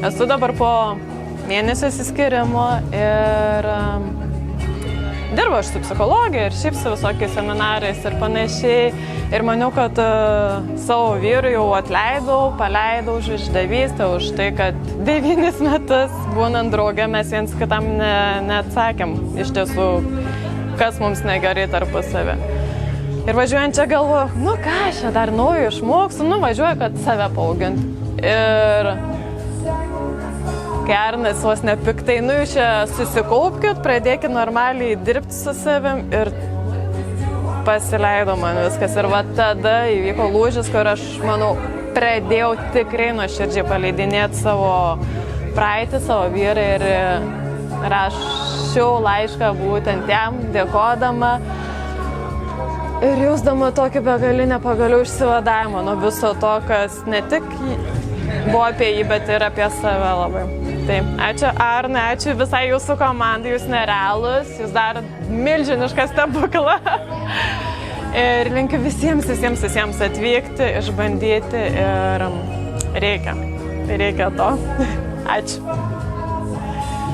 Esu dabar po mėnesio įsiskyrimo ir dirbu aš su psichologija ir šiaip su visokiais seminarais ir panašiai. Ir maniau, kad savo vyrui jau paleidau už išdavystę, už tai, kad 9 metus būnant drauge mes viens kitam neatsakėm iš tiesų, kas mums negerai tarpusavy. Ir važiuojant čia galvoju, nu ką aš čia dar naujo išmoksiu, važiuoju, kad save paaugint. Ir kai Arnas vos nepiktai, jūs čia susikaupkit, pradėkit normaliai dirbti su savim ir pasileido man viskas. Ir va tada įvyko lūžis, kur aš, manau, pradėjau tikrai nuoširdžiai paleidinėti savo praeitį, savo vyrą ir rašiau laišką būtent jam, dėkodama ir jausdama tokį begalinę pagaliau išsivadavimą nuo viso to, kas ne tik buvo apie jį, bet ir apie save labai. Tai ačiū Arnai, ačiū visai jūsų komandai, jūs nerealūs, jūs darot milžinišką stebuklą. Ir linkiu visiems atvykti, išbandyti ir reikia to. Ačiū.